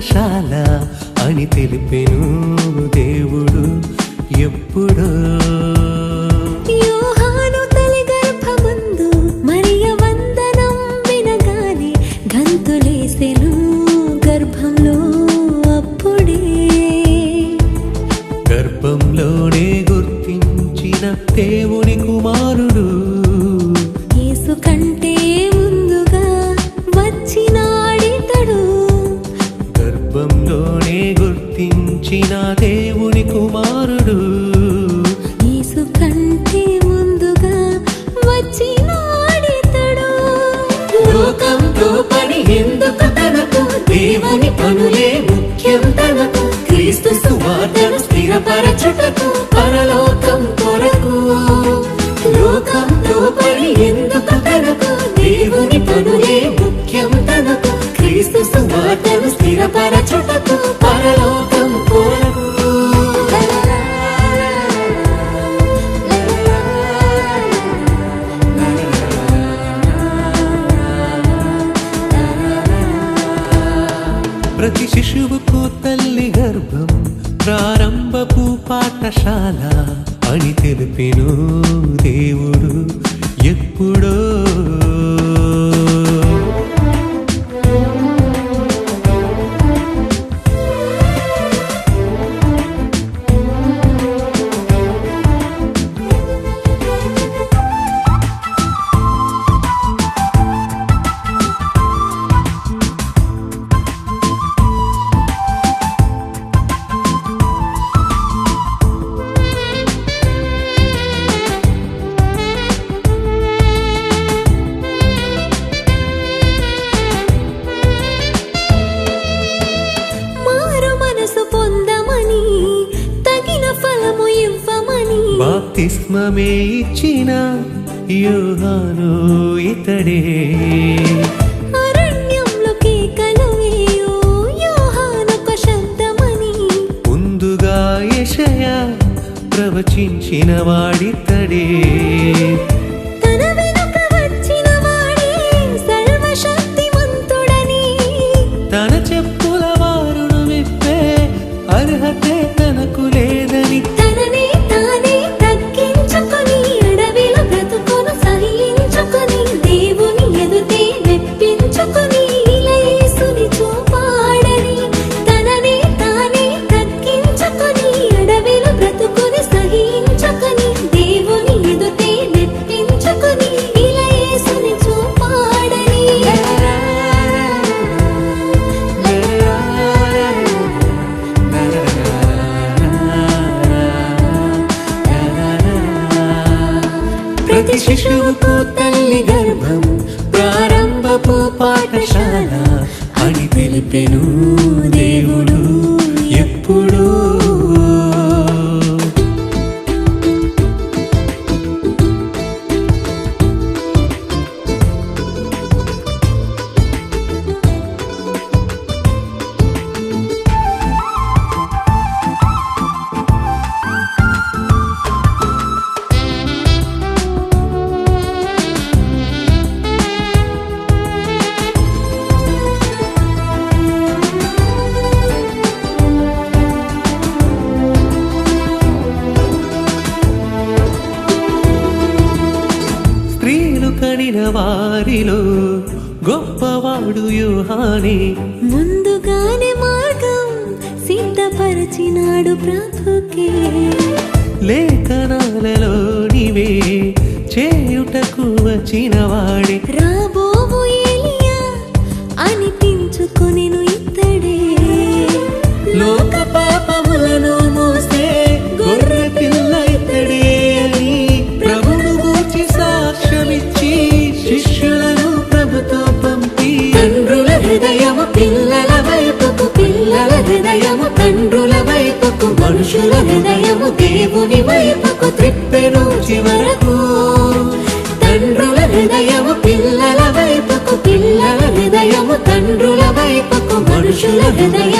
పాఠశాల అని తెలిపెను దేవుడు ఎప్పుడో. యోహాను తల్లి గర్భమందు మరియ వందనం వినగానే గంతులేసెను గర్భంలో అప్పుడే. గర్భంలోనే గుర్తించిన దేవుని కుమారుడు యేసు కంటే ముందుగా వచ్చినాడితడు. గర్భంలోనే గుర్తించిన దేవుని కుమారుడు యేసు కంటే ముందుగా వచ్చినాడితడు. లోకంతో పని ఎందుకు తనకు, దేవుని పనులే ముఖ్యం తనకు. క్రీస్తు సువార్తను స్థిరపరచుటకు పరలోకం కొరకు. లోకంతో పని ఎందుకు తనకు, దేవుని పనులే ముఖ్యం తనకు. క్రీస్తు సువార్తను స్థిరపరచుటకు పరలోకం కొరకు. ప్రతి శిశువుకు తల్లి గర్భం ప్రారంభపు పాఠశాల అని తెలిపెను దేవుడు ఎప్పుడో. బాప్తిస్మమే ఇచ్చిన యోహాను ఇతడే. అరణ్యంలో కేకలు వేయు యోహానొక శబ్దమని ముందుగా యెషయా ప్రవచించిన వాడితడే. తన వెనుక వచ్చిన వాడే సర్వశక్తిమంతుడని తన చెప్పుల వారును విప్పే అర్హతే తనకు లేదని. తననే తానే తగ్గించుకొని అడవిలో బ్రతుకును సహించుకొని దేవుని ఎదుటే మెప్పించుకొని ఇలా యేసుని చూపాడని. తననే తానే తగ్గించుకొని అడవిలో బ్రతుకును సహించుకొని దేవుని ఎదుటే మెప్పించుకొని ఇలా యేసుని చూపాడని. ప్రతి శిశువుకు తల్లి గర్భం ప్రారంభపు పాఠశాల అని తెలిపెను దేవుడు ఎప్పుడో. కనిన వారిలో గొప్పవాడు యోహానే. ముందుగానే మార్గం సిద్ధపరచినాడు ప్రభుకే. లేఖనాలలోనివే చేయుటకు వచ్చిన వాడే. రాబోవు ఏలియా అనిపించుకొనెను ఇతడే. లోక పాపములను మోసే గొర్రె పిల్ల ఇతడే అని ప్రభువును గూర్చి సాక్ష్యమిచ్చి శిష్యులను ప్రభుతో పంపి. తండ్రుల హృదయము పిల్లల వైపుకు, పిల్లల హృదయము తండ్రుల వైపుకు, మనుషుల హృదయము దేవుని వైపుకు త్రిప్పెను చివరకు. తండ్రుల హృదయము పిల్లల వైపుకు, పిల్లల హృదయము తండ్రుల వైపుకు, మనుషుల హృదయం